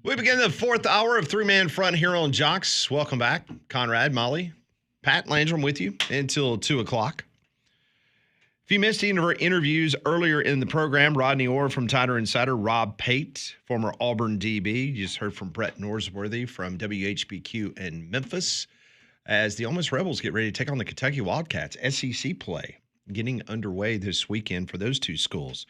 We begin the fourth hour of Three-Man Front here on Jox. Welcome back. Conrad, Molly, Pat Landrum with you until 2 o'clock. If you missed any of our interviews earlier in the program, Rodney Orr from Tider Insider, Rob Pate, former Auburn DB. You just heard from Brett Norsworthy from WHBQ in Memphis as the Ole Miss Rebels get ready to take on the Kentucky Wildcats. SEC play getting underway this weekend for those two schools.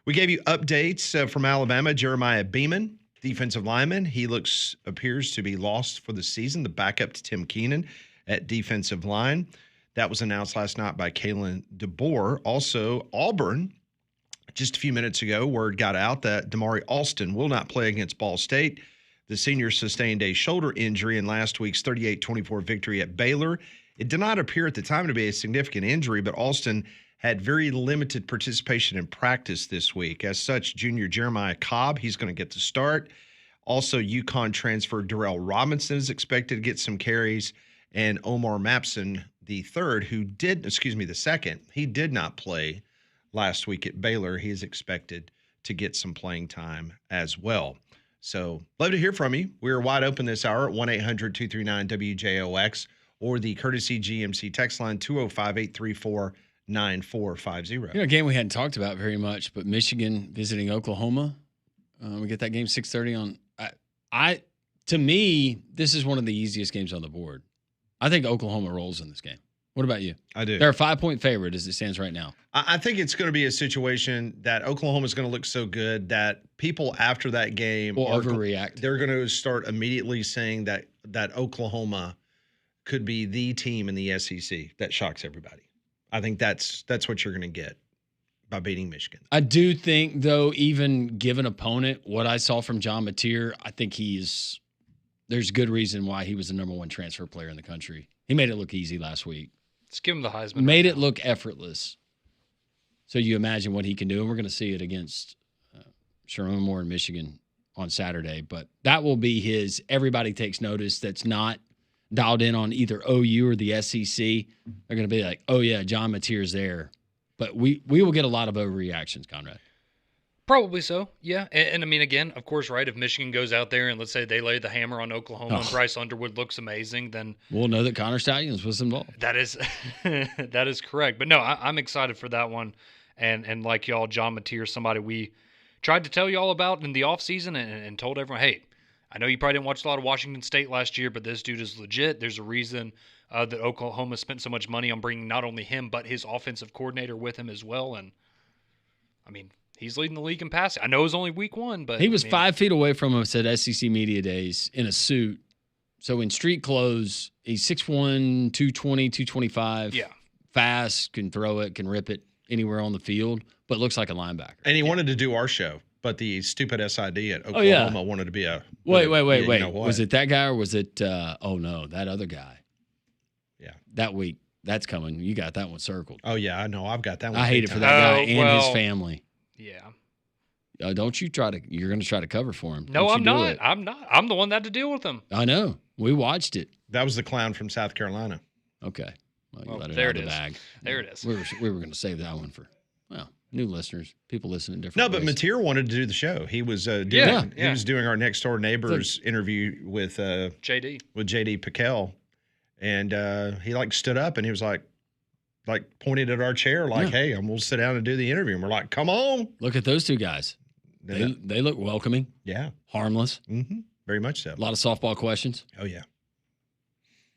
We gave you updates from Alabama. Jeremiah Beeman, defensive lineman. He appears to be lost for the season, the backup to Tim Keenan at defensive line. That was announced last night by Kalen DeBoer. Also, Auburn, just a few minutes ago, word got out that Damari Alston will not play against Ball State. The senior sustained a shoulder injury in last week's 38-24 victory at Baylor. It did not appear at the time to be a significant injury, but Alston had very limited participation in practice this week. As such, junior Jeremiah Cobb, he's going to get the start. Also, UConn transfer Darrell Robinson is expected to get some carries. And Omar Mapson, the second, he did not play last week at Baylor. He is expected to get some playing time as well. So, love to hear from you. We are wide open this hour at 1-800-239-WJOX or the courtesy GMC text line 205-834-9450. A game we hadn't talked about very much, but Michigan visiting Oklahoma. We get that game 6:30 on. To me, this is one of the easiest games on the board. I think Oklahoma rolls in this game. What about you? I do. They're a 5-point favorite as it stands right now. I think it's going to be a situation that Oklahoma is going to look so good that people after that game will overreact. They're going to start immediately saying that Oklahoma could be the team in the SEC that shocks everybody. I think that's what you're going to get by beating Michigan. I do think, though, even given opponent, what I saw from John Mateer, I think there's good reason why he was the number one transfer player in the country. He made it look easy last week. Let's give him the Heisman. Made it look effortless. So you imagine what he can do, and we're going to see it against Sherman Moore in Michigan on Saturday. But that will be his everybody takes notice that's not dialed in on either OU or the SEC. They're going to be like, oh, yeah, John Mateer's there. But we will get a lot of overreactions, Conrad. Probably so, yeah. And I mean, again, of course, right, if Michigan goes out there and let's say they lay the hammer on Oklahoma and Bryce Underwood looks amazing, then we'll know that Connor Stallions was involved. That is correct. But no, I'm excited for that one. And like y'all, John Mateer, somebody we tried to tell you all about in the offseason and told everyone, hey, I know you probably didn't watch a lot of Washington State last year, but this dude is legit. There's a reason that Oklahoma spent so much money on bringing not only him, but his offensive coordinator with him as well. And, I mean, he's leading the league in passing. I know it was only week one, but... He was 5 feet away from us at SEC Media Days in a suit. So in street clothes, he's 6'1", 220, 225. Yeah. Fast, can throw it, can rip it anywhere on the field, but looks like a linebacker. And he wanted to do our show. But the stupid SID at Oklahoma wanted to be a... Wait. You know, was it that guy or was it... that other guy. Yeah. That week. That's coming. You got that one circled. Oh, yeah, I know. I've got that one. I hate it for that guy and his family. Yeah. Don't you try to... You're going to try to cover for him. No, I'm not. I'm not. I'm the one that had to deal with him. I know. We watched it. That was the clown from South Carolina. Okay. Well, you let it there out it of the is. bag. There it is. We were going to save that one for... new listeners, people listening in different No, ways. but Mateer wanted to do the show. He was doing he was doing our next door neighbors interview with JD Piquel, and he stood up and he was like pointed at our chair hey, I'm gonna sit down and do the interview. And we're like, come on. Look at those two guys. They look welcoming. Yeah. Harmless. Mm-hmm. Very much so. A lot of softball questions. Oh yeah.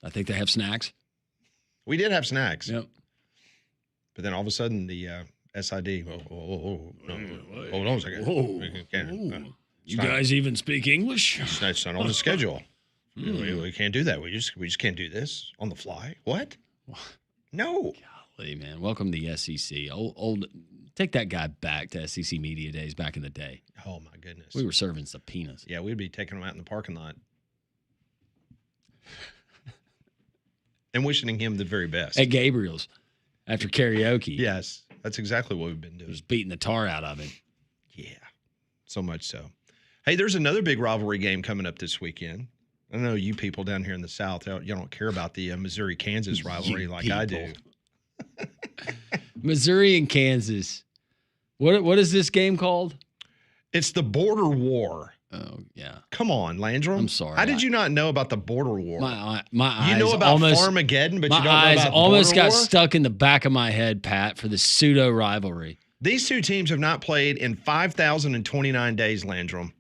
I think they have snacks. We did have snacks. Yep. But then all of a sudden the SID. No, hold on a second. You guys even speak English? It's not on the schedule. We can't do that. We just can't do this on the fly. What? No. Golly, man. Welcome to the SEC. Old. Take that guy back to SEC Media Days back in the day. Oh, my goodness. We were serving subpoenas. Yeah, we'd be taking them out in the parking lot. And wishing him the very best. At Gabriel's after karaoke. Yes. That's exactly what we've been doing. Just beating the tar out of him. Yeah, so much so. Hey, there's another big rivalry game coming up this weekend. I know you people down here in the South, you don't care about the Missouri-Kansas rivalry like I do. Missouri and Kansas. What is this game called? It's the Border War. Oh, yeah. Come on, Landrum. I'm sorry. How did you not know about the border war? My eyes You know about almost, Farmageddon, but my you don't know eyes about almost border got war? stuck in the back of my head, Pat, for the pseudo rivalry. These two teams have not played in 5,029 days, Landrum.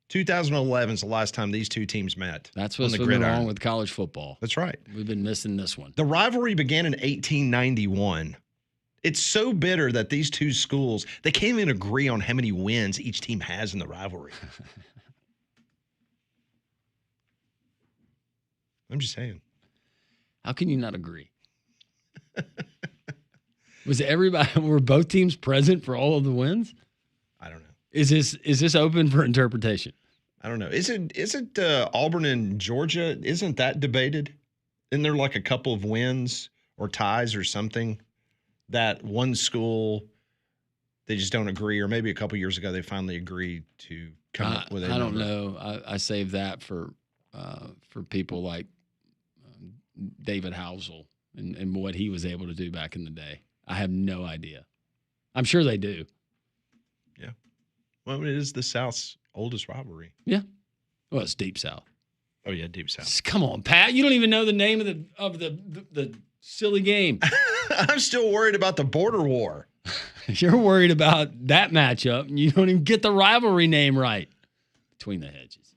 2011 is the last time these two teams met. That's on what's the been gridiron. wrong with college football. That's right. We've been missing this one. The rivalry began in 1891. It's so bitter that these two schools, they can't even agree on how many wins each team has in the rivalry. I'm just saying. How can you not agree? Was everybody, were both teams present for all of the wins? I don't know. Is this open for interpretation? I don't know. Isn't Auburn and Georgia, isn't that debated? Isn't there like a couple of wins or ties or something that one school, they just don't agree, or maybe a couple years ago they finally agreed to come up with a I don't number. know. I saved that for people like David Housel and what he was able to do back in the day. I have no idea. I'm sure they do. Yeah. Well, it is the South's oldest rivalry. Yeah. Well, it's Deep South. Oh yeah, Deep South. Come on, Pat. You don't even know the name of the silly game. I'm still worried about the border war. You're worried about that matchup, and you don't even get the rivalry name right. Between the hedges.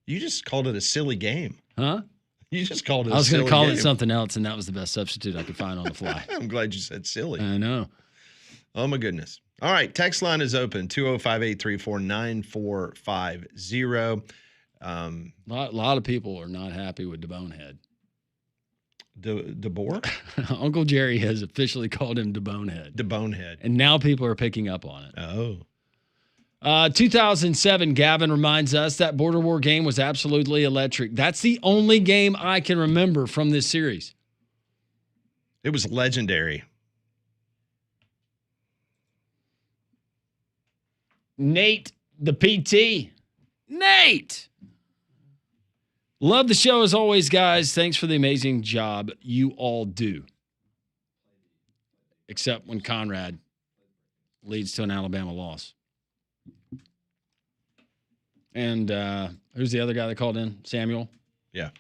You just called it a silly game. Huh? You just called it I was going to call it something else, and that was the best substitute I could find on the fly. I'm glad you said silly. I know. Oh, my goodness. All right. Text line is open, 205-834-9450. A lot of people are not happy with DeBonehead. DeBoer? Uncle Jerry has officially called him DeBonehead. DeBonehead. And now people are picking up on it. Oh. 2007, Gavin reminds us that Border War game was absolutely electric. That's the only game I can remember from this series. It was legendary. Nate, the PT. Nate! Love the show as always, guys. Thanks for the amazing job you all do. Except when Conrad leads to an Alabama loss. And who's the other guy that called in? Samuel? Yeah.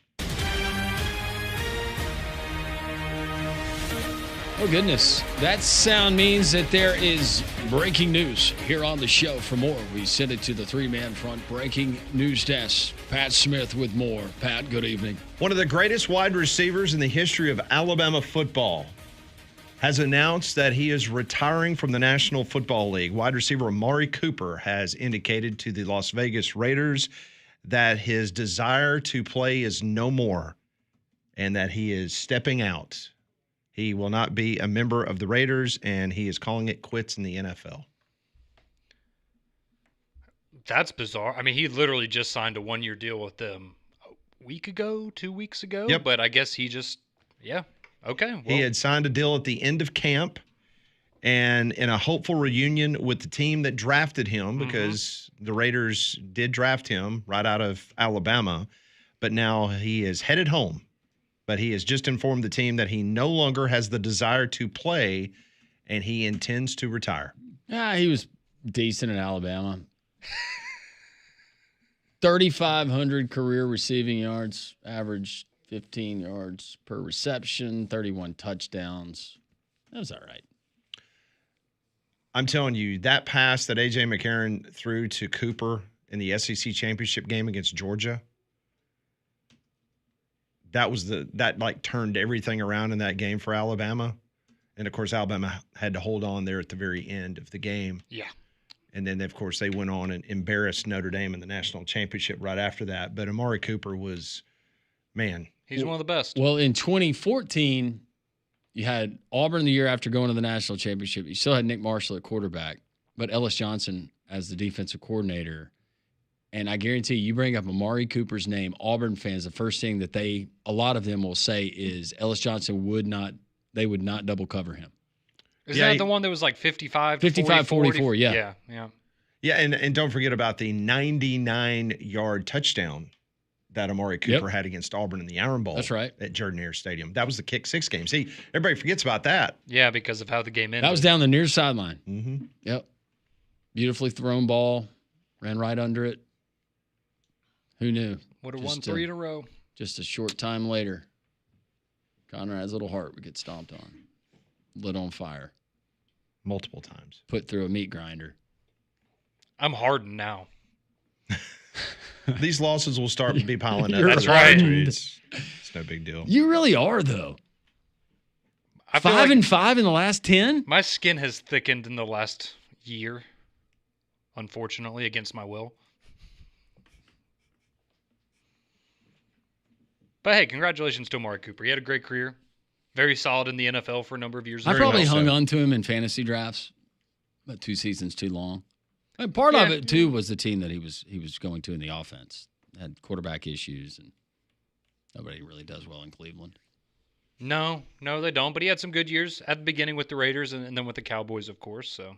Oh, goodness. That sound means that there is breaking news here on the show. For more, we send it to the three-man front breaking news desk. Pat Smith with more. Pat, good evening. One of the greatest wide receivers in the history of Alabama football has announced that he is retiring from the National Football League. Wide receiver Amari Cooper has indicated to the Las Vegas Raiders that his desire to play is no more and that he is stepping out. He will not be a member of the Raiders, and he is calling it quits in the NFL. That's bizarre. I mean, he literally just signed a one-year deal with them a week ago, 2 weeks ago. Yep. But I guess he just, yeah. Okay. Well, He had signed a deal at the end of camp and in a hopeful reunion with the team that drafted him, because the Raiders did draft him right out of Alabama. But now he is headed home. But he has just informed the team that he no longer has the desire to play and he intends to retire. Yeah, he was decent in Alabama. 3,500 career receiving yards, average 15 yards per reception, 31 touchdowns. That was all right. I'm telling you, that pass that A.J. McCarron threw to Cooper in the SEC championship game against Georgia, that turned everything around in that game for Alabama. And, of course, Alabama had to hold on there at the very end of the game. yeah. And then, of course, they went on and embarrassed Notre Dame in the national championship right after that. But Amari Cooper was, man. He's one of the best. Well, in 2014, you had Auburn the year after going to the national championship. You still had Nick Marshall at quarterback, but Ellis Johnson as the defensive coordinator. And I guarantee you bring up Amari Cooper's name, Auburn fans, the first thing that a lot of them will say is Ellis Johnson would not double cover him. Is that the one that was like 55 to 44, yeah. Yeah. Yeah, and don't forget about the 99-yard touchdown that Amari Cooper had against Auburn in the Iron Bowl. That's right. At Jordan-Hare Stadium. That was the Kick Six game. See, everybody forgets about that. Yeah, because of how the game ended. That was down the near sideline. Mm-hmm. Yep. Beautifully thrown ball. Ran right under it. Who knew? Would have Just won 3 in a row. Just a short time later, Conrad's little heart would get stomped on. Lit on fire. Multiple times. Put through a meat grinder. I'm hardened now. These losses will start to be piling up. You're That's right. It's no big deal. You really are, though. I feel 5 like and 5 in the last 10? my skin has thickened in the last year, unfortunately, against my will. But hey, congratulations to Amari Cooper. He had a great career. Very solid in the NFL for a number of years. I Very probably well hung so. on to him in fantasy drafts, but 2 seasons too long. And part of Yeah. it too was the team that he was going to in the offense. Had quarterback issues, and nobody really does well in Cleveland. No, they don't. But he had some good years at the beginning with the Raiders and then with the Cowboys, of course. So,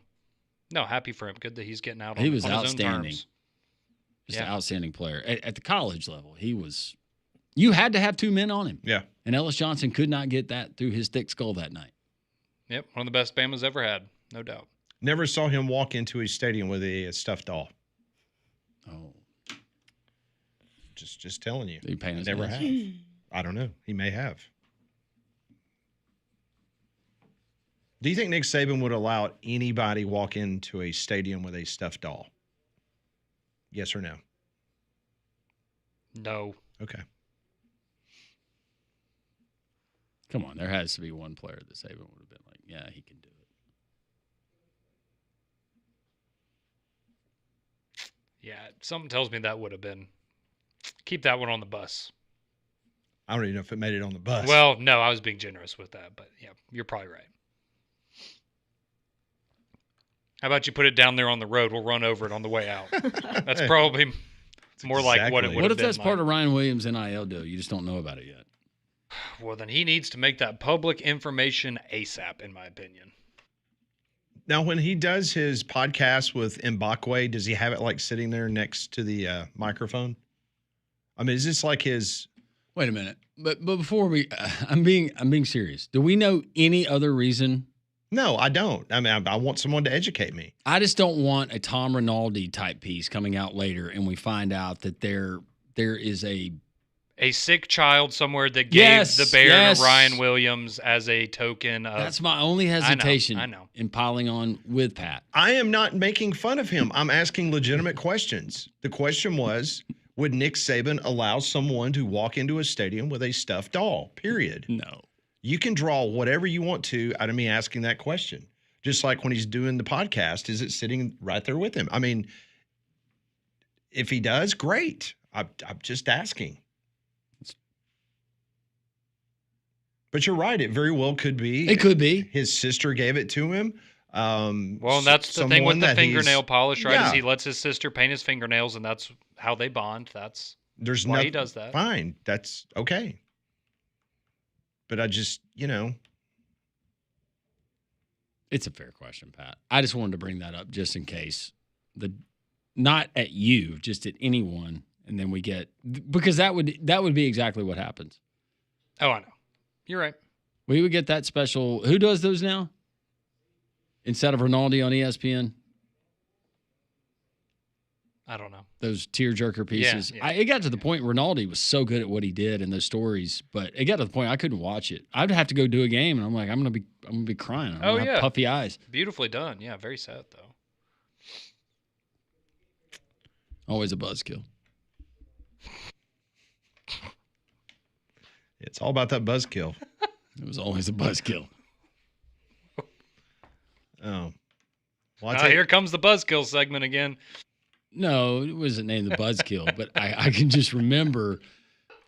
no, happy for him. Good that he's getting out on, He was on his own outstanding. terms. Just Yeah. an outstanding player. At the college level, he was. You had to have 2 men on him. Yeah. And Ellis Johnson could not get that through his thick skull that night. Yep, one of the best Bama's ever had, no doubt. Never saw him walk into a stadium with a stuffed doll. Oh, Just telling you. did he paint his Never nails? have. I don't know. He may have. Do you think Nick Saban would allow anybody walk into a stadium with a stuffed doll? Yes or no? No. Okay. Come on, there has to be one player that Saban would have been like, yeah, he can do it. Yeah, something tells me that would have been. Keep that one on the bus. I don't even know if it made it on the bus. Well, no, I was being generous with that, but yeah, you're probably right. How about you put it down there on the road? We'll run over it on the way out. That's probably more like what it exactly- would What have if been. that's part of Ryan Williams' NIL deal? You just don't know about it yet. Well, then he needs to make that public information ASAP, in my opinion. Now, when he does his podcast with Mbakwe, does he have it like sitting there next to the microphone? I mean, is this like his? Wait a minute, but before we, I'm being serious. Do we know any other reason? No, I don't. I mean, I want someone to educate me. I just don't want a Tom Rinaldi type piece coming out later, and we find out that there is a sick child somewhere that gave Yes, the bear yes. to Ryan Williams as a token of. That's my only hesitation I know. in piling on with Pat. I am not making fun of him. I'm asking legitimate questions. The question was, would Nick Saban allow someone to walk into a stadium with a stuffed doll? Period. No. You can draw whatever you want to out of me asking that question. Just like when he's doing the podcast, is it sitting right there with him? I mean, if he does, great. I'm just asking. But you're right. It very well could be. It could be. His sister gave it to him. Well, and that's the thing with someone the that he's- fingernail polish, right? Yeah. Is he lets his sister paint his fingernails, and that's how they bond. That's There's why he nothing- does that. Fine. That's okay. But I just, It's a fair question, Pat. I just wanted to bring that up just in case. Not at you, just at anyone, and then we get because that would be exactly what happens. Oh, I know. You're right. We would get that special. Who does those now? Instead of Rinaldi on ESPN, I don't know. those tearjerker pieces. Yeah. It got to the point Rinaldi was so good at what he did in those stories, but it got to the point I couldn't watch it. I'd have to go do a game, and I'm like, I'm gonna be crying. I'm gonna have puffy eyes. Beautifully done. Yeah, very sad though. Always a buzzkill. it's all about that buzzkill. It was always a buzzkill. Oh. Well, I Here comes the buzzkill segment again. No, it wasn't named the buzzkill, but I can just remember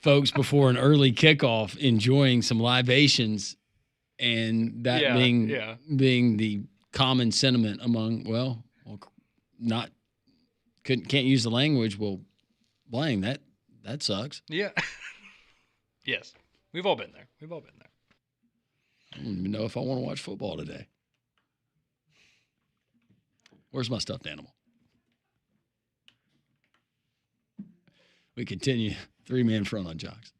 folks before an early kickoff enjoying some libations, and that being the common sentiment among can't use the language. Well, Blaine, that sucks. Yeah. Yes, we've all been there. I don't even know if I want to watch football today. Where's my stuffed animal? We continue 3-man front on Jox.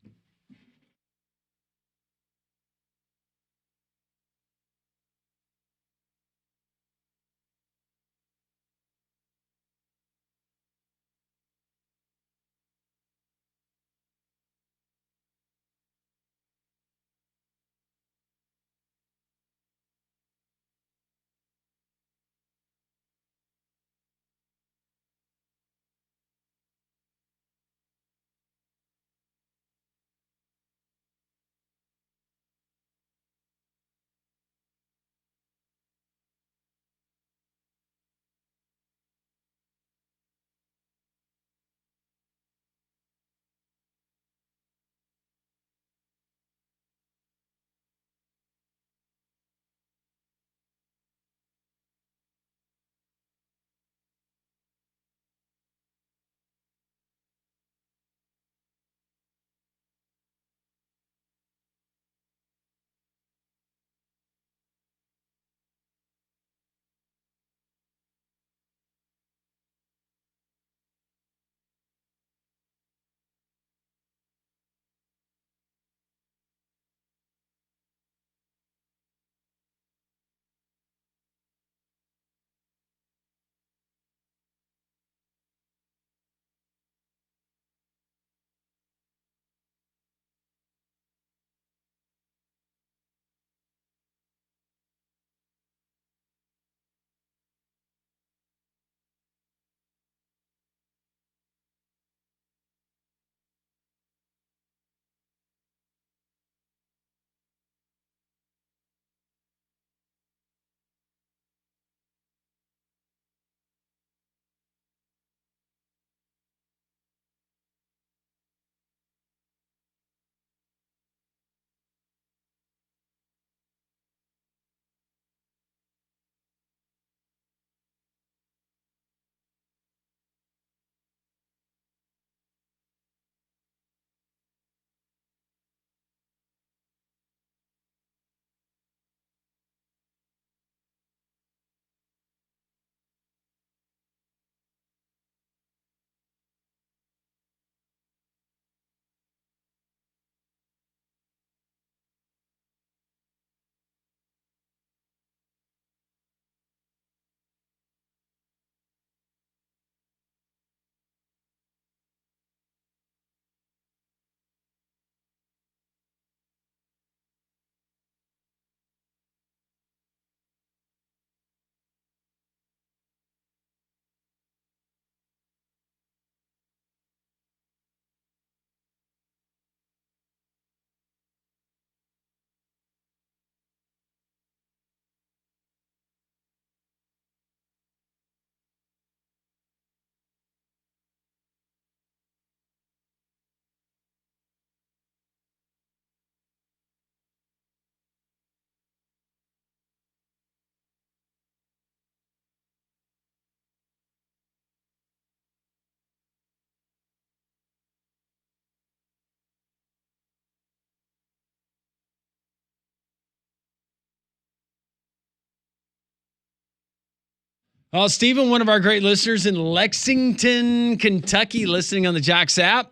Oh, Stephen, one of our great listeners in Lexington, Kentucky, listening on the Jox app.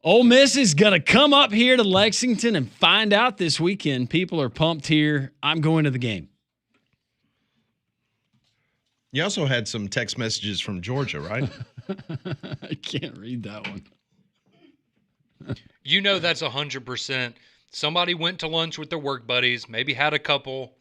Ole Miss is going to come up here to Lexington and find out this weekend. People are pumped here. I'm going to the game. You also had some text messages from Georgia, right? I can't read that one. You know that's 100%. Somebody went to lunch with their work buddies, maybe had a couple.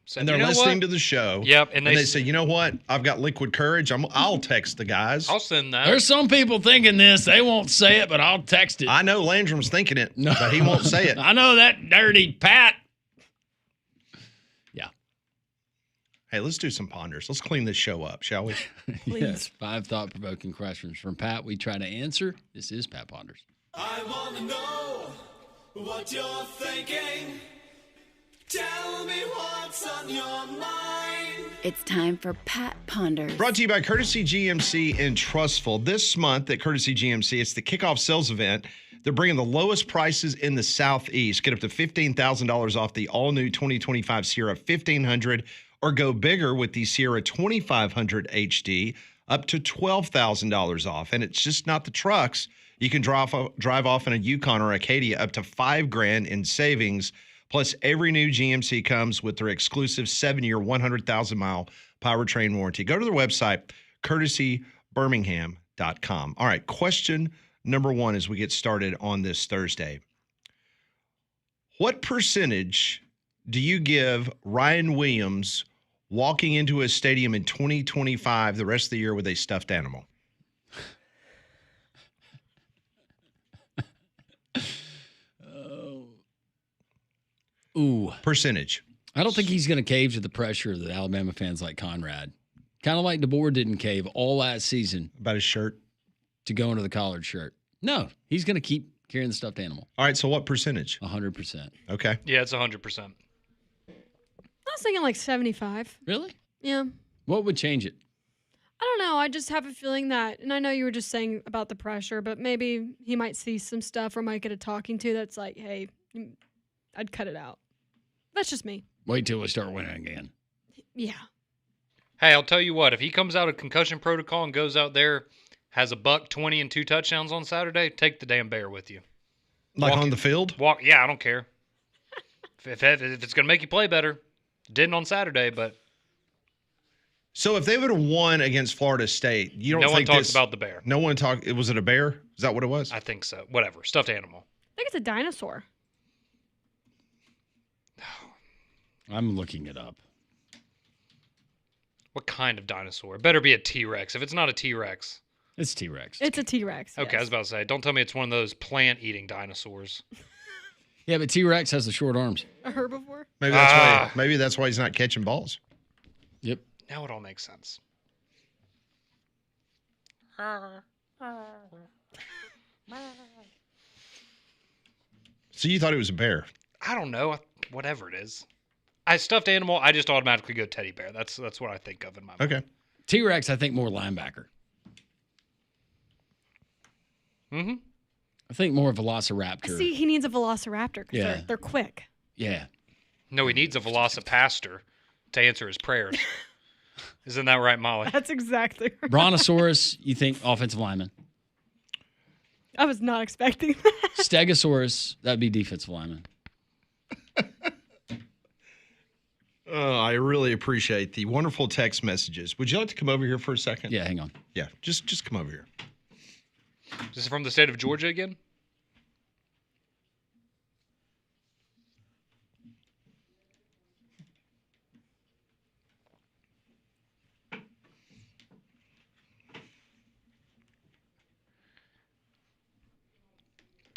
Said, And they're "You know listening what?" to the show. Yep, And they say, you know what? I've got liquid courage. I'll text the guys. I'll send that. There's some people thinking this. They won't say it, but I'll text it. I know Landrum's thinking it, No. but he won't say it. I know that dirty Pat. Yeah. Hey, let's do some ponders. Let's clean this show up, shall we? Yes. 5 thought-provoking questions from Pat we try to answer. This is Pat Ponders. I want to know what you're thinking. Tell me what's on your mind. It's time for Pat Ponders. Brought to you by Courtesy GMC in Trustful. This month at Courtesy GMC, it's the kickoff sales event. They're bringing the lowest prices in the Southeast. Get up to $15,000 off the all-new 2025 Sierra 1500, or go bigger with the Sierra 2500 HD, up to $12,000 off. And it's just not the trucks. You can drive off in a Yukon or Acadia up to $5,000 in savings. Plus, every new GMC comes with their exclusive 7-year, 100,000-mile powertrain warranty. Go to their website, courtesybirmingham.com. All right, question number 1 as we get started on this Thursday. What percentage do you give Ryan Williams walking into a stadium in 2025 the rest of the year with a stuffed animal? Ooh. Percentage. I don't think he's going to cave to the pressure that Alabama fans like Conrad. Kind of like DeBoer didn't cave all last season About his shirt. to go into the collared shirt. No, he's going to keep carrying the stuffed animal. All right, so what percentage? 100%. Okay. Yeah, it's 100%. I was thinking like 75. Really? Yeah. What would change it? I don't know. I just have a feeling that, and I know you were just saying about the pressure, but maybe he might see some stuff or might get a talking to that's like, hey, I'd cut it out. That's just me. Wait till we start winning again. Yeah. Hey, I'll tell you what. If he comes out of concussion protocol and goes out there, has a $120 and 2 touchdowns on Saturday, take the damn bear with you. Like Walk on it. the field? Yeah, I don't care. if it's going to make you play better, didn't on Saturday, but So if they would have won against Florida State, you don't no one think talks about the bear. No one talked. Was it a bear? Is that what it was? I think so. Whatever. Stuffed animal. I think it's a dinosaur. I'm looking it up. What kind of dinosaur? It better be a T-Rex. If it's not a T-Rex. It's T-Rex. It's a T-Rex. Okay, I was about to say, don't tell me it's one of those plant-eating dinosaurs. Yeah, but T-Rex has the short arms. A herbivore? Maybe that's why he's not catching balls. Yep. Now it all makes sense. So you thought it was a bear? I don't know. Whatever it is. I stuffed animal, I just automatically go teddy bear. That's what I think of in my mind. Okay. T-Rex, I think more linebacker. Mm-hmm. I think more velociraptor. See, he needs a velociraptor because Yeah. they're quick. Yeah. No, he needs a velocipaster to answer his prayers. Isn't that right, Molly? That's exactly right. Brontosaurus, you think offensive lineman. I was not expecting that. Stegosaurus, that'd be defensive lineman. Oh, I really appreciate the wonderful text messages. Would you like to come over here for a second? Yeah, hang on. Yeah, just come over here. This is from the state of Georgia again?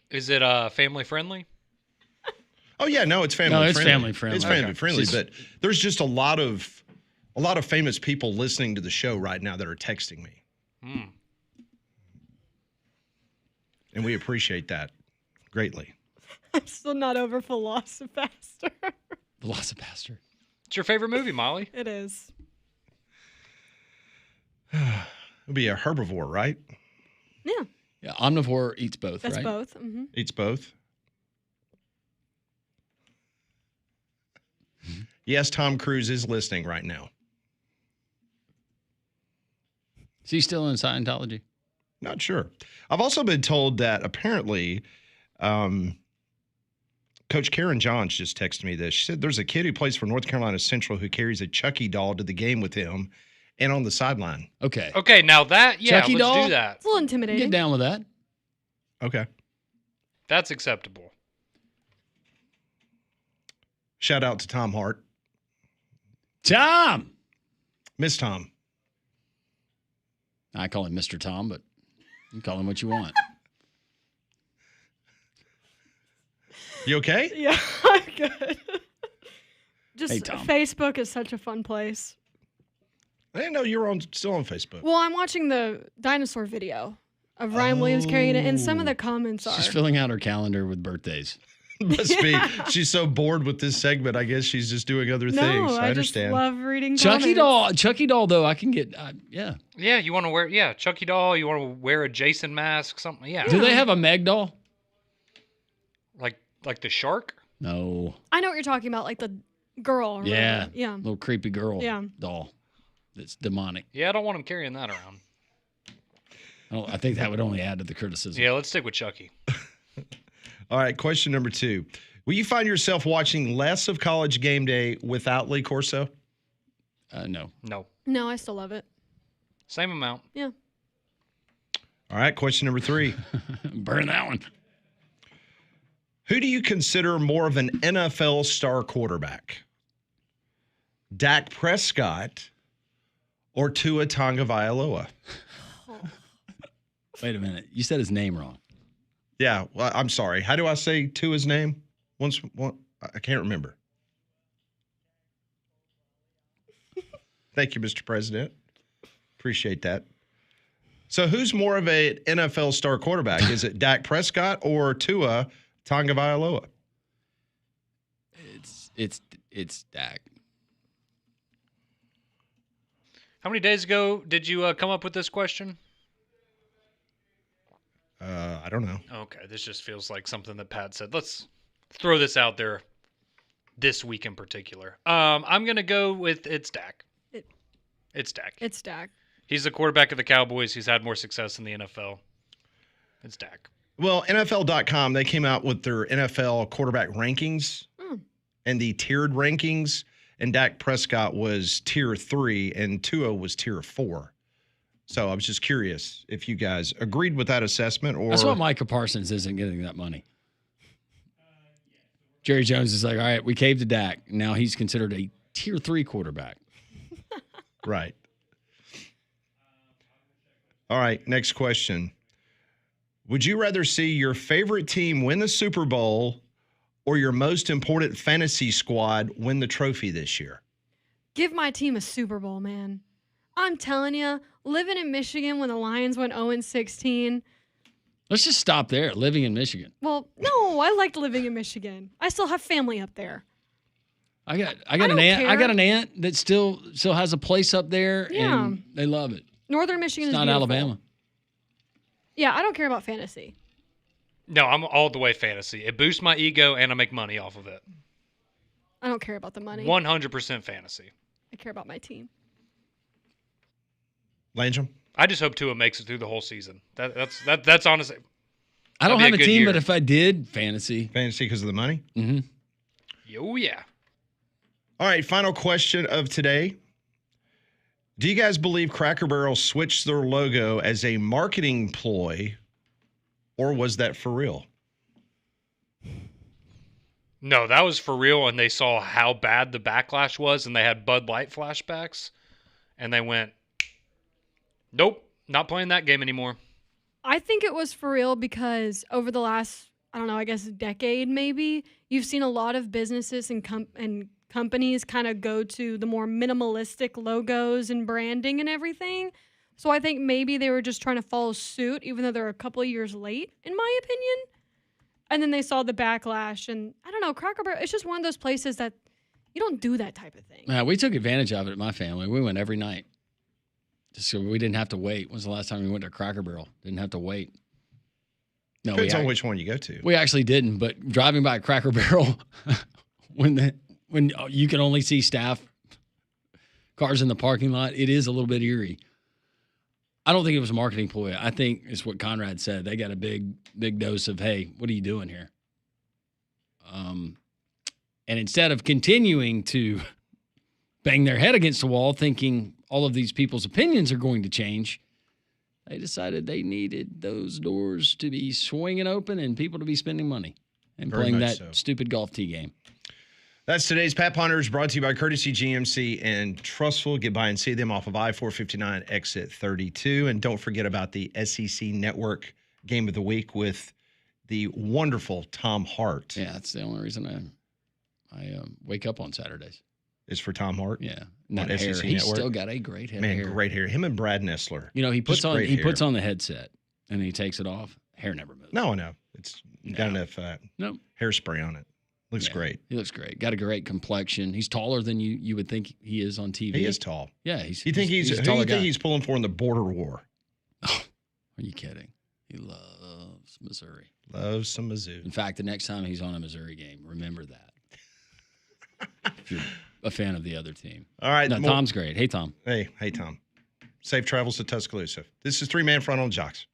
Is it family friendly? Oh yeah, no, it's family. No, it's friendly. family friendly. It's family Okay. friendly, Just- but there's just a lot of famous people listening to the show right now that are texting me, and we appreciate that greatly. I'm still not over Velocipaster. Velocipaster. It's your favorite movie, Molly? It is. It'll be a herbivore, right? Yeah, Yeah, omnivore eats both, that's right? both. Mm-hmm. Eats both. Yes, Tom Cruise is listening right now. Is he still in Scientology? Not sure. I've also been told that apparently Coach Karen Johns just texted me this. She said there's a kid who plays for North Carolina Central who carries a Chucky doll to the game with him and on the sideline. Okay. Okay, now that, yeah, Chucky let's doll? do that. It's a little intimidating. Get down with that. Okay. That's acceptable. Shout out to Tom Hart. Tom. Miss Tom. I call him Mr. Tom, but you call him what you want. You okay? Yeah, I'm good. Just Hey, Tom. Facebook is such a fun place. I didn't know you were still on Facebook. Well, I'm watching the dinosaur video of Ryan Williams carrying it, and some of the comments are. She's filling out her calendar with birthdays. Must be. She's so bored with this segment. I guess she's just doing other No, things. I I understand. just love reading Chucky comments. doll, though, I can get, yeah. Yeah, you want to wear, Chucky doll, you want to wear a Jason mask, something, yeah. Do they have a Meg doll? Like the shark? No. I know what you're talking about, like the girl. Or Yeah. whatever. Yeah. Little creepy girl Yeah. doll that's demonic. Yeah, I don't want him carrying that around. I think that would only add to the criticism. Yeah, let's stick with Chucky. All right, question number 2. Will you find yourself watching less of College Game Day without Lee Corso? No. No. No, I still love it. Same amount. Yeah. All right, question number 3. Burn that one. Who do you consider more of an NFL star quarterback? Dak Prescott or Tua Tagovailoa? Wait a minute. You said his name wrong. Yeah, well, I'm sorry. How do I say Tua's name? I can't remember. Thank you, Mr. President. Appreciate that. So who's more of an NFL star quarterback? Is it Dak Prescott or Tua Tagovailoa? It's Dak. How many days ago did you come up with this question? I don't know. Okay, this just feels like something that Pat said. Let's throw this out there this week in particular. I'm going to go with it's Dak. It's Dak. It's Dak. He's the quarterback of the Cowboys. He's had more success in the NFL. It's Dak. Well, NFL.com, they came out with their NFL quarterback rankings and the tiered rankings, and Dak Prescott was tier 3 and Tua was tier 4. So I was just curious if you guys agreed with that assessment or... That's why Micah Parsons isn't getting that money. Jerry Jones is like, all right, we caved to Dak. Now he's considered a tier 3 quarterback. Right. All right, next question. Would you rather see your favorite team win the Super Bowl or your most important fantasy squad win the trophy this year? Give my team a Super Bowl, man. I'm telling you, living in Michigan when the Lions went 0-16. Let's just stop there. Living in Michigan. Well, no, I liked living in Michigan. I still have family up there. I got don't an aunt. I care. got an aunt that still has a place up there, Yeah. and they love it. Northern Michigan It's is not beautiful. Alabama. Yeah, I don't care about fantasy. No, I'm all the way fantasy. It boosts my ego and I make money off of it. I don't care about the money. 100% fantasy. I care about my team. Landrum? I just hope Tua makes it through the whole season. That's honestly. I don't That'd have be a a good team, year. but if I did, fantasy. Fantasy because of the money? Mm-hmm. Oh, yeah. All right, final question of today. Do you guys believe Cracker Barrel switched their logo as a marketing ploy, or was that for real? No, that was for real, and they saw how bad the backlash was, and they had Bud Light flashbacks, and they went, nope, not playing that game anymore. I think it was for real because over the last, I don't know, I guess decade maybe, you've seen a lot of businesses and companies kind of go to the more minimalistic logos and branding and everything. So I think maybe they were just trying to follow suit, even though they're a couple of years late, in my opinion. And then they saw the backlash, and I don't know, Cracker Barrel, it's just one of those places that you don't do that type of thing. We took advantage of it at my family. We went every night. Just so we didn't have to wait. When was the last time we went to Cracker Barrel? Didn't have to wait. No, Depends on which one you go to. we actually didn't. But driving by Cracker Barrel, when you can only see staff cars in the parking lot, it is a little bit eerie. I don't think it was a marketing ploy. I think it's what Conrad said. They got a big dose of, hey, what are you doing here? And instead of continuing to bang their head against the wall thinking all of these people's opinions are going to change, they decided they needed those doors to be swinging open and people to be spending money and Very playing much that so. stupid golf tee game. That's today's Pat Ponders, brought to you by Courtesy GMC and Trustful. Get by and see them off of I-459 exit 32. And don't forget about the SEC Network Game of the Week with the wonderful Tom Hart. Yeah, that's the only reason I wake up on Saturdays. Is for Tom Hart. Yeah, On not hair. SEC He's Network. still got a great head. Man, of hair. great hair. Him and Brad Nessler. You know, he puts Just on great puts hair. on the headset and he takes it off. Hair never moves. No, I know. It's got No. enough No. hairspray on it. Looks Yeah, great. He looks great. Got a great complexion. He's taller than you would think he is on TV. He is tall. Yeah, he's. You think he's a who do taller you think guy. he's pulling for in the border war? Are you kidding? He loves Missouri. Loves some Mizzou. In fact, the next time he's on a Missouri game, remember that. If you're a fan of the other team. All right. No, Tom's great. Hey, Tom. Hey, Tom. Safe travels to Tuscaloosa. This is 3-Man Front on Jox.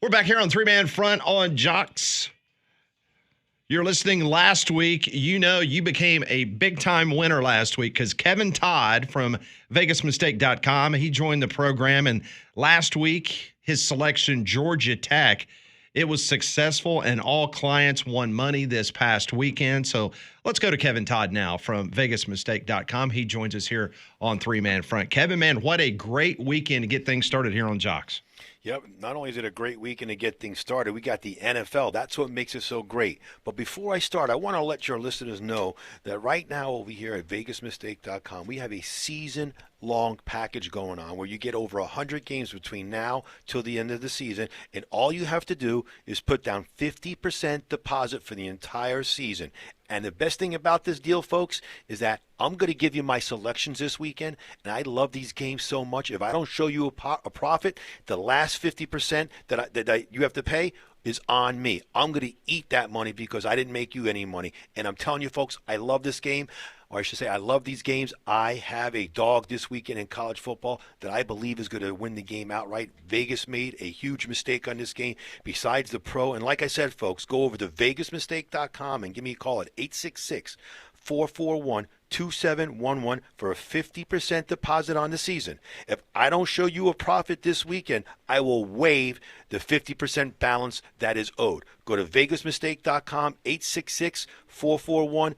We're back here on 3-Man Front on Jox. You're listening last week. You know you became a big-time winner last week because Kevin Todd from VegasMistake.com, he joined the program, and last week, his selection, Georgia Tech, it was successful, and all clients won money this past weekend. So let's go to Kevin Todd now from VegasMistake.com. He joins us here on 3-Man Front. Kevin, man, what a great weekend to get things started here on Jox. Yep, not only is it a great weekend to get things started, we got the NFL. That's what makes it so great. But before I start, I want to let your listeners know that right now over here at VegasMistake.com, we have a season long package going on where you get over 100 games between now till the end of the season, and all you have to do is put down 50% deposit for the entire season. And the best thing about this deal, folks, is that I'm going to give you my selections this weekend, and I love these games so much. If I don't show you a profit, the last 50% that you have to pay is on me. I'm going to eat that money because I didn't make you any money. And I'm telling you, folks, I love this game. Or I should say, I love these games. I have a dog this weekend in college football that I believe is going to win the game outright. Vegas made a huge mistake on this game besides the pro. And like I said, folks, go over to vegasmistake.com and give me a call at 866-441-2711 for a 50% deposit on the season. If I don't show you a profit this weekend, I will waive the 50% balance that is owed. Go to vegasmistake.com, 866-441-2711.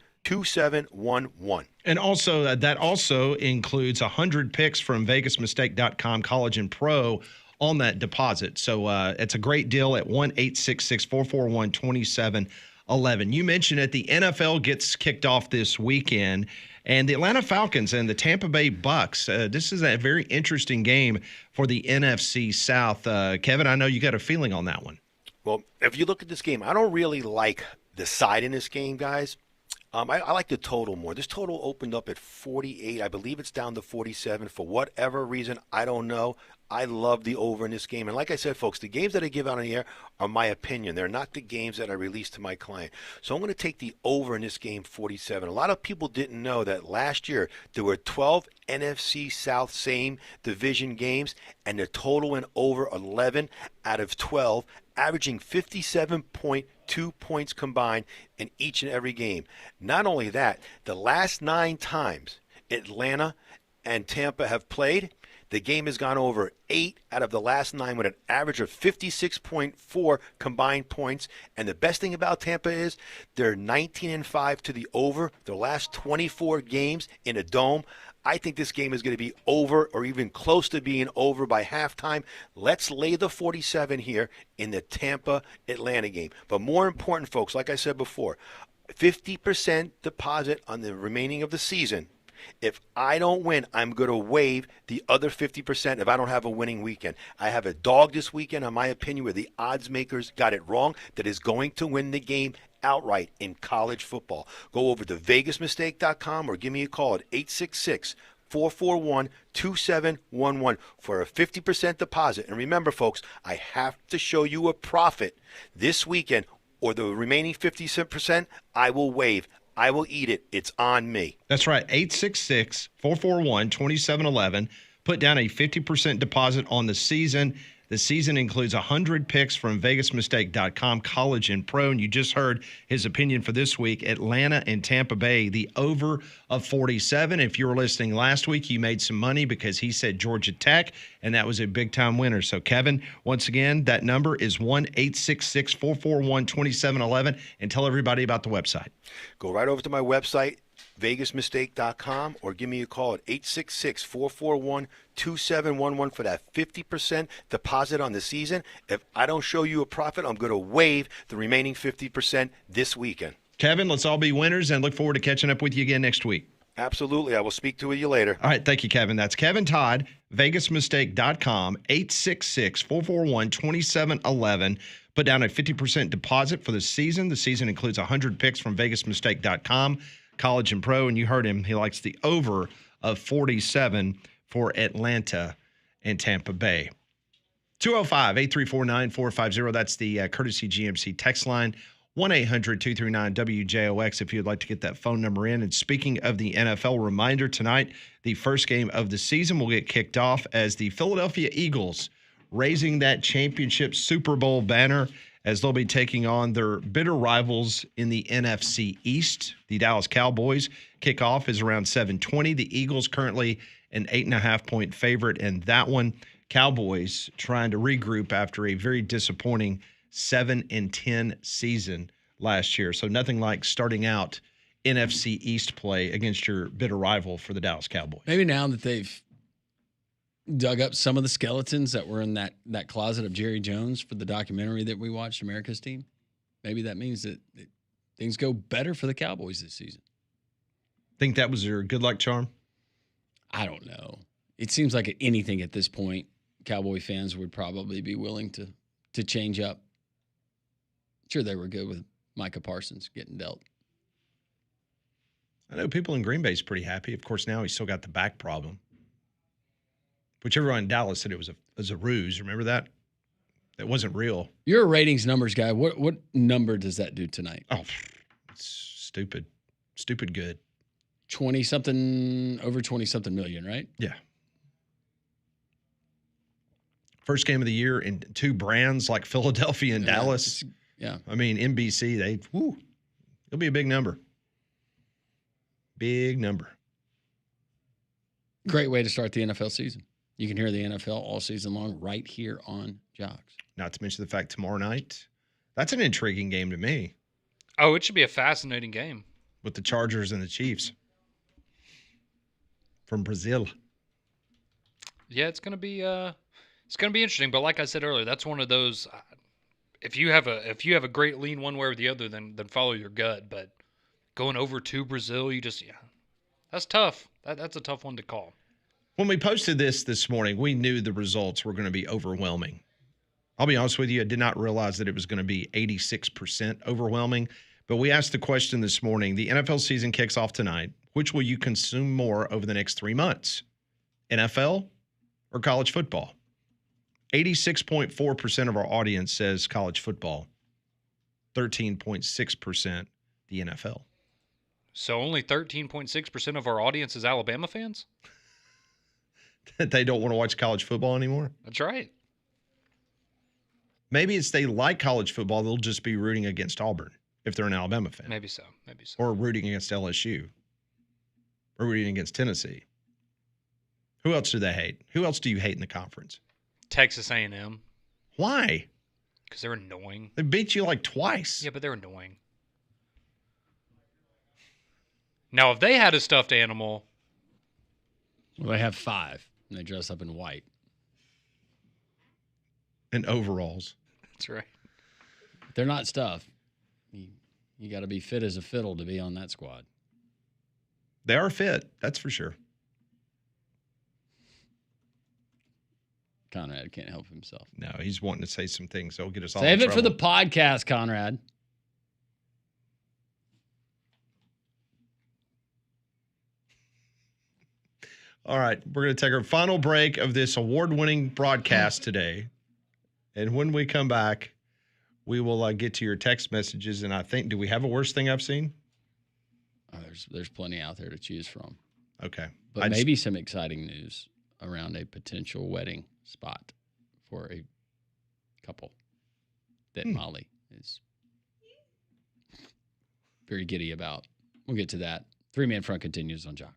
And also, that also includes 100 picks from vegasmistake.com, college and pro, on that deposit. So it's a great deal at 1-866-441-2711. You mentioned it, the NFL gets kicked off this weekend, and the Atlanta Falcons and the Tampa Bay Bucks. This is a very interesting game for the NFC South. Kevin, I know you got a feeling on that one. Well, if you look at this game, I don't really like the side in this game, guys. I like the total more. This total opened up at 48. I believe it's down to 47. For whatever reason, I don't know. I love the over in this game. And like I said, folks, the games that I give out on the air are my opinion. They're not the games that I release to my client. So I'm going to take the over in this game, 47. A lot of people didn't know that last year there were 12 NFC South same division games, and the total went over 11 out of 12, averaging 57.2 points combined in each and every game. Not only that, the last 9 times Atlanta and Tampa have played, the game has gone over 8 out of the last 9 with an average of 56.4 combined points. And the best thing about Tampa is they're 19-5 to the over their last 24 games in a dome. I think this game is going to be over or even close to being over by halftime. Let's lay the 47 here in the Tampa-Atlanta game. But more important, folks, like I said before, 50% deposit on the remaining of the season. If I don't win, I'm going to waive the other 50% if I don't have a winning weekend. I have a dog this weekend, in my opinion, where the odds makers got it wrong, that is going to win the game outright in college football. Go over to vegasmistake.com or give me a call at 866-441-2711 for a 50% deposit. And remember, folks, I have to show you a profit this weekend, or the remaining 50% I will waive. I will eat it. It's on me. That's right. 866-441-2711. Put down a 50% deposit on the season. The season includes 100 picks from vegasmistake.com, college and pro. And you just heard his opinion for this week, Atlanta and Tampa Bay, the over of 47. If you were listening last week, you made some money because he said Georgia Tech, and that was a big-time winner. So, Kevin, once again, that number is 1-866-441-2711. And tell everybody about the website. Go right over to my website, vegasmistake.com, or give me a call at 866-441-2711 for that 50% deposit on the season. If I don't show you a profit, I'm going to waive the remaining 50% this weekend. Kevin, let's all be winners and look forward to catching up with you again next week. Absolutely. I will speak to you later. All right. Thank you, Kevin. That's Kevin Todd, vegasmistake.com, 866-441-2711. Put down a 50% deposit for the season. The season includes 100 picks from vegasmistake.com, college and pro. And you heard him. He likes the over of 47 for Atlanta and Tampa Bay. 205-834-9450. That's the Courtesy GMC text line. 1-800-239-WJOX if you'd like to get that phone number in. And speaking of the NFL, reminder tonight, the first game of the season will get kicked off as the Philadelphia Eagles raising that championship Super Bowl banner as they'll be taking on their bitter rivals in the NFC East. The Dallas Cowboys. Kickoff is around 7:20. The Eagles currently an 8.5-point favorite in that one. Cowboys trying to regroup after a very disappointing 7-10 season last year. So nothing like starting out NFC East play against your bitter rival for the Dallas Cowboys. Maybe now that they've dug up some of the skeletons that were in that closet of Jerry Jones for the documentary that we watched, America's Team, maybe that means that things go better for the Cowboys this season. Think that was your good luck charm? I don't know. it seems like anything at this point, Cowboy fans would probably be willing to change up. Sure, they were good with Micah Parsons getting dealt. I know people in Green Bay is pretty happy. Of course, now he's still got the back problem, which everyone in Dallas said it was a ruse. Remember that? That wasn't real. You're a ratings numbers guy. What number does that do tonight? Oh, it's stupid. Stupid good. 20-something, over 20-something million, right? Yeah. First game of the year in two brands like Philadelphia and Dallas. Yeah. I mean, NBC, it'll be a big number. Big number. Great way to start the NFL season. You can hear the NFL all season long right here on Jox. Not to mention the fact tomorrow night, that's an intriguing game to me Oh, it should be a fascinating game. with the Chargers and the Chiefs from Brazil. Yeah, it's gonna be interesting. But like I said earlier, that's one of those. If you have a great lean one way or the other, then follow your gut. But going over to Brazil, that's tough. That's a tough one to call. When we posted this morning, we knew the results were going to be overwhelming. I'll be honest with you, I did not realize that it was going to be 86% overwhelming. But we asked the question this morning, the NFL season kicks off tonight. Which will you consume more over the next 3 months? NFL or college football? 86.4% of our audience says college football. 13.6% the NFL. So only 13.6% of our audience is Alabama fans? They don't want to watch college football anymore? That's right. Maybe it's they like college football, they'll just be rooting against Auburn if they're an Alabama fan. Maybe so. Or rooting against LSU. Or rooting against Tennessee. Who else do they hate? Who else do you hate in the conference? Texas A&M, Why? because they're annoying. They beat you like twice. Yeah, but they're annoying. Now, if they had a stuffed animal, Well, they have 5, and they dress up in white. And overalls. that's right. They're not stuff. You got to be fit as a fiddle to be on that squad. They are fit, that's for sure. Conrad can't help himself. No, he's wanting to say some things that'll get us all Save in it for the trouble. podcast, Conrad. All right, we're going to take our final break of this award-winning broadcast today. And when we come back, we will get to your text messages. And I think, do we have a worst thing I've seen? Oh, there's plenty out there to choose from. Okay. But maybe some exciting news around a potential wedding spot for a couple that Molly is very giddy about. We'll get to that. 3-Man Front continues on Jox.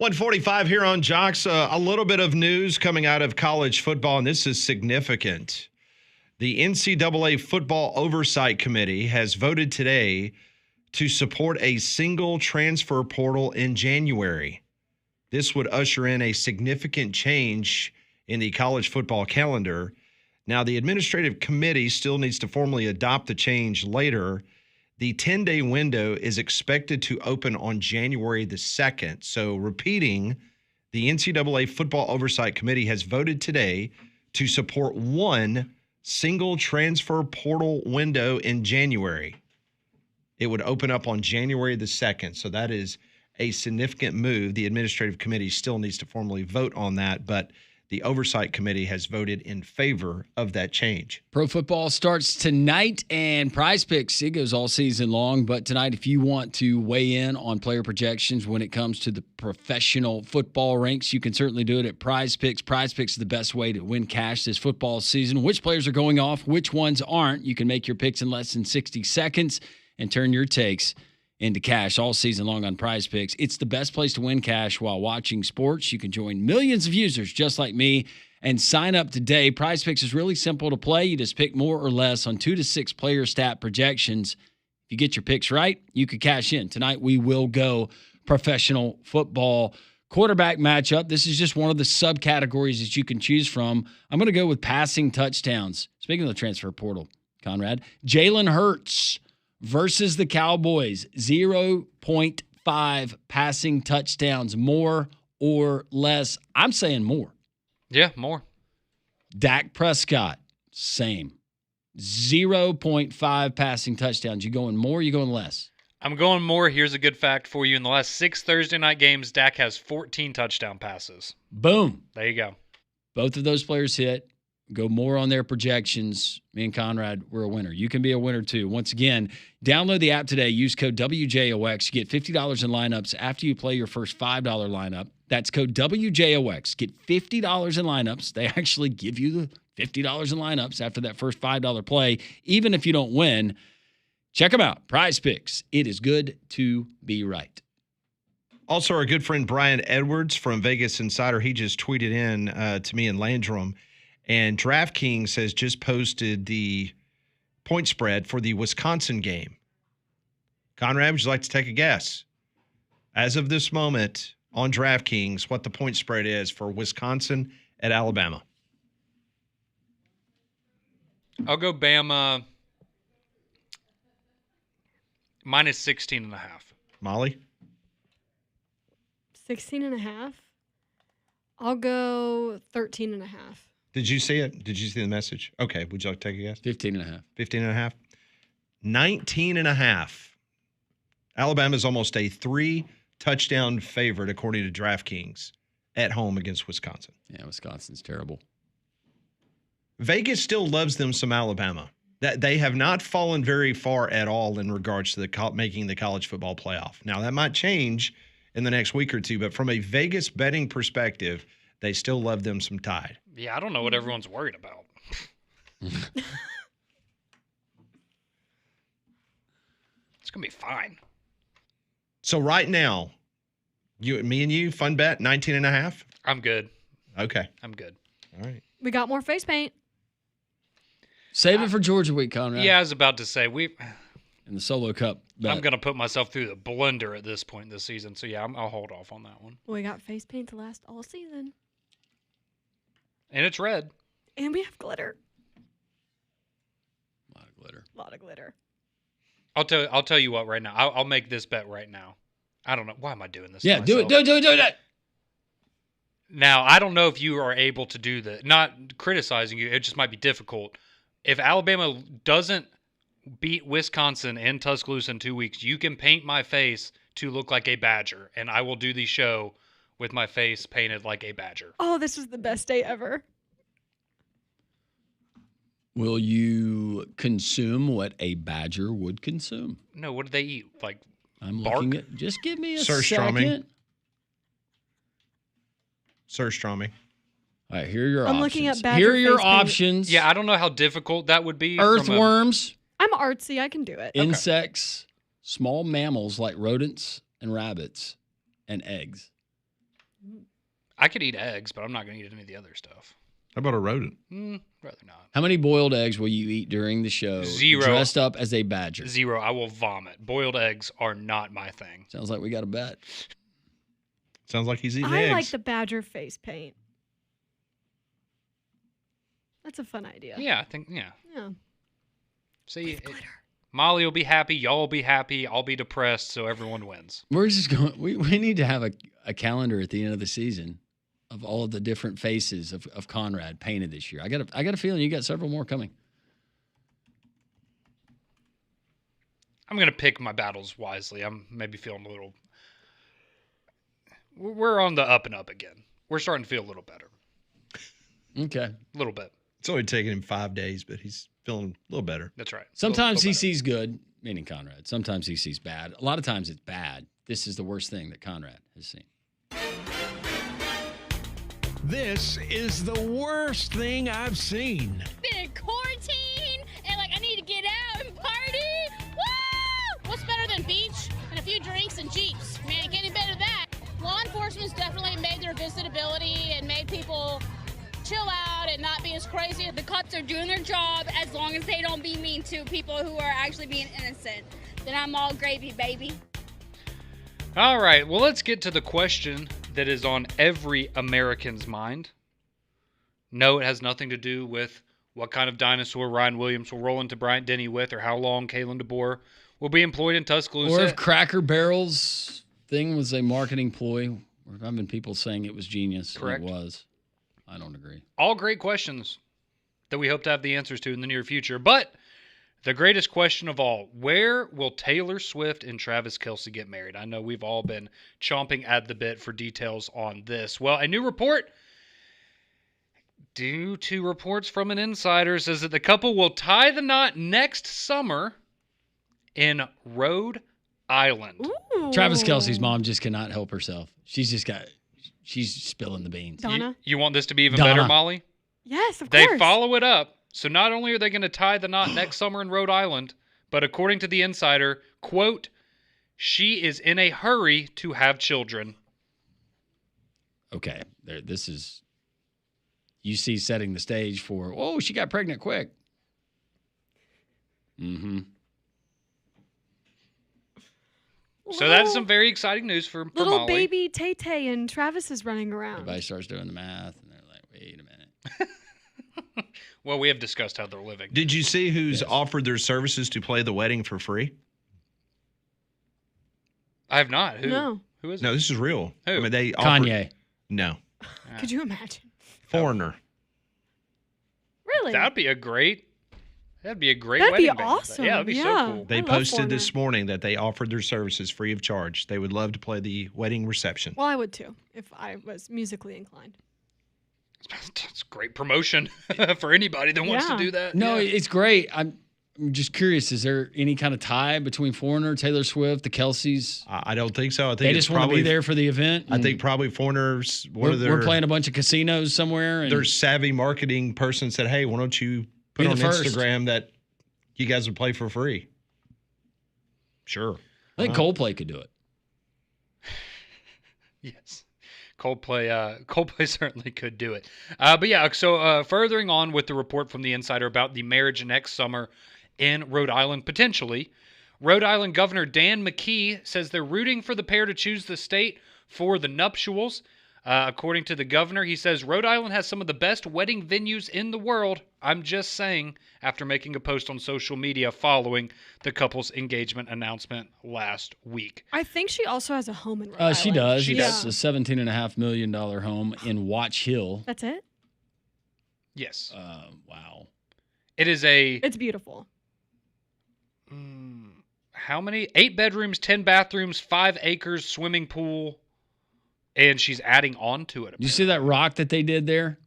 145 here on Jox. A little bit of news coming out of college football, and this is significant. The NCAA Football Oversight Committee has voted today to support a single transfer portal in January. This would usher in a significant change in the college football calendar. Now, the administrative committee still needs to formally adopt the change later. The 10-day window is expected to open on January the 2nd. So, repeating, the NCAA Football Oversight Committee has voted today to support one single transfer portal window in January. It would open up on January the 2nd. So, that is a significant move. The administrative committee still needs to formally vote on that, but the Oversight Committee has voted in favor of that change. Pro football starts tonight, and Prize Picks, it goes all season long. But tonight, if you want to weigh in on player projections when it comes to the professional football ranks, you can certainly do it at Prize Picks. Prize Picks is the best way to win cash this football season. Which players are going off, which ones aren't. You can make your picks in less than 60 seconds and turn your takes into cash all season long on Prize Picks. It's the best place to win cash while watching sports. You can join millions of users just like me and sign up today. Prize Picks is really simple to play. You just pick more or less on 2 to 6 player stat projections. If you get your picks right, you could cash in. Tonight we will go professional football quarterback matchup. This is just one of the subcategories that you can choose from. I'm going to go with passing touchdowns. Speaking of the transfer portal, Conrad, Jalen Hurts versus the Cowboys, 0.5 passing touchdowns, more or less. I'm saying more. Yeah, more. Dak Prescott, same. 0.5 passing touchdowns. You going more, you going less? I'm going more. Here's a good fact for you. In the last 6 Thursday night games, Dak has 14 touchdown passes. Boom. There you go. Both of those players hit. Go more on their projections. Me and Conrad, we're a winner. You can be a winner too. Once again, download the app today. Use code WJOX. You get $50 in lineups after you play your first $5 lineup. That's code WJOX. Get $50 in lineups. They actually give you the $50 in lineups after that first $5 play, even if you don't win. Check them out. Prize Picks. It is good to be right. Also, our good friend Brian Edwards from Vegas Insider, he just tweeted in to me and Landrum. And DraftKings has just posted the point spread for the Wisconsin game. Conrad, would you like to take a guess? As of this moment on DraftKings, what the point spread is for Wisconsin at Alabama? I'll go Bama minus 16.5. Molly? 16.5. I'll go 13.5. Did you see it? Did you see the message? Okay. Would you like to take a guess? 15.5. 15.5. 19.5. Alabama is almost a 3-touchdown favorite, according to DraftKings, at home against Wisconsin. Yeah, Wisconsin's terrible. Vegas still loves them some Alabama. That they have not fallen very far at all in regards to making the college football playoff. Now, that might change in the next week or two, but from a Vegas betting perspective, they still love them some Tide. Yeah, I don't know what everyone's worried about. It's going to be fine. So right now, me and you, fun bet, 19.5? I'm good. Okay. I'm good. All right. We got more face paint. Save it for Georgia week, Conrad. Yeah, I was about to say, In the Solo Cup bet. I'm going to put myself through the blender at this point this season. So, yeah, I'll hold off on that one. We got face paint to last all season. And it's red. And we have glitter. A lot of glitter. A lot of glitter. I'll tell you what right now. I'll make this bet right now. I don't know. Why am I doing this? to Yeah, do it. myself? Do it. Now, I don't know if you are able to do that. Not criticizing you. It just might be difficult. If Alabama doesn't beat Wisconsin in Tuscaloosa in 2 weeks, you can paint my face to look like a badger, and I will do the show with my face painted like a badger. Oh, this was the best day ever. Will you consume what a badger would consume? No, what do they eat? Like I'm bark? looking at. Just give me a Surströmming. second. Surströmming. All right, here are your I'm options. looking at badger Here are your face paint. options. Yeah, I don't know how difficult that would be. from a- Earthworms, I'm artsy. I can do it. insects, small mammals like rodents and rabbits, and eggs. I could eat eggs, but I'm not going to eat any of the other stuff. How about a rodent? Rather not. How many boiled eggs will you eat during the show? 0. Dressed up as a badger. 0. I will vomit. Boiled eggs are not my thing. Sounds like we got a bet. Sounds like he's eating I eggs. like the badger face paint. That's a fun idea. Yeah, I think, yeah. Yeah. See, Molly will be happy. Y'all will be happy. I'll be depressed, so everyone wins. We're just going. We need to have a calendar at the end of the season of all of the different faces of Conrad painted this year. I got a feeling you got several more coming. I'm going to pick my battles wisely. I'm maybe feeling a little... We're on the up and up again. We're starting to feel a little better. Okay. A little bit. It's only taken him 5 days, but he's feeling a little better. That's right. Sometimes he Little better. sees good, meaning Conrad. Sometimes he sees bad. A lot of times it's bad. This is the worst thing that Conrad has seen. This is the worst thing I've seen. Been in quarantine and I need to get out and party. Woo! What's better than beach and a few drinks and Jeeps? Man, getting better than that. Law enforcement's definitely made their visibility and made people chill out and not be as crazy. The cops are doing their job as long as they don't be mean to people who are actually being innocent. Then I'm all gravy, baby. All right. Well, let's get to the question that is on every American's mind. No, it has nothing to do with what kind of dinosaur Ryan Williams will roll into Bryant Denny with or how long Kalen DeBoer will be employed in Tuscaloosa. Or if Cracker Barrel's thing was a marketing ploy. There have been people saying it was genius. Correct. And it was. I don't agree. All great questions that we hope to have the answers to in the near future. But the greatest question of all, where will Taylor Swift and Travis Kelce get married? I know we've all been chomping at the bit for details on this. Well, a new report, due to reports from an insider, says that the couple will tie the knot next summer in Rhode Island. Ooh. Travis Kelce's mom just cannot help herself. She's spilling the beans. Donna? You want this to be even Donna. better, Molly? Yes, of They course. follow it up. So not only are they going to tie the knot next summer in Rhode Island, but according to the insider, quote, she is in a hurry to have children. Okay, this is UC setting the stage for, oh, she got pregnant quick. Mm-hmm. So that is some very exciting news for Little Molly. baby Tay-Tay and Travis is running around. Everybody starts doing the math, and they're like, wait a minute. Well, we have discussed how they're living. Did you see who's Yes. offered their services to play the wedding for free? I have not. Who? No. Who is No, it? this is real. Who? I mean, they offered, Kanye. No, Could you imagine? foreigner. Really? That'd be a great That'd be wedding band. awesome. Yeah, that'd be so Yeah. cool. They I love posted this Foreigner. morning that they offered their services free of charge. They would love to play the wedding reception. Well, I would too if I was musically inclined. It's great promotion for anybody that wants to Yeah. do that. No, Yeah. it's great. I'm just curious. Is there any kind of tie between Foreigner, Taylor Swift, the Kelseys? I don't think so. I think They it's just want to probably be there for the event. I and think probably foreigners. One of their we're playing a bunch of casinos somewhere. And their savvy marketing person said, "Hey, why don't you put Be on the first." Instagram that you guys would play for free?" Sure. I think Coldplay could do it. Yes. Coldplay certainly could do it. But yeah, so furthering on with the report from the insider about the marriage next summer in Rhode Island, potentially, Rhode Island Governor Dan McKee says they're rooting for the pair to choose the state for the nuptials. According to the governor, he says Rhode Island has some of the best wedding venues in the world. I'm just saying, after making a post on social media following the couple's engagement announcement last week. I think she also has a home in Rhode Island. She does. She It's does. a $17.5 million home in Watch Hill. That's it? Yes. Wow. It is a... It's beautiful. How many? 8 bedrooms, 10 bathrooms, 5 acres, swimming pool, and she's adding on to it. You see that rock that they did there?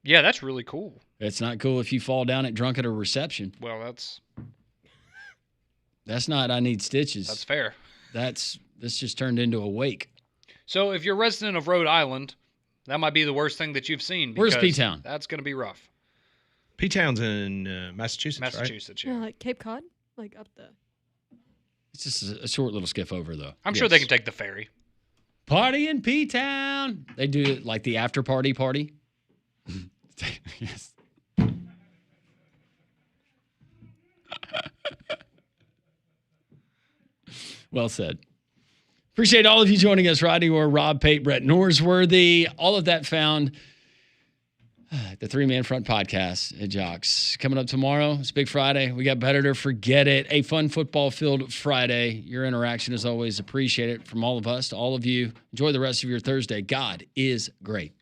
Yeah, that's really cool. It's not cool if you fall down it drunk at a reception. Well, that's That's not I need stitches. fair. This just turned into a wake. So if you're a resident of Rhode Island, that might be the worst thing that you've seen. Where's because P-Town? That's going to be rough. P-Town's in Massachusetts, right? Massachusetts, Yeah, yeah. like Cape Cod, like up the. It's just a short little skiff over, though. I'm sure they Yes. can take the ferry. Party in P-Town. They do it like the after party. Yes. Well said. Appreciate all of you joining us. Rodney Orr, Rob Pate, Brett Norsworthy. All of that found the Three Man Front podcast at Jox. Coming up tomorrow, it's Big Friday. We got Better to Forget It. A fun football filled Friday. Your interaction is always appreciated from all of us to all of you. Enjoy the rest of your Thursday. God is great.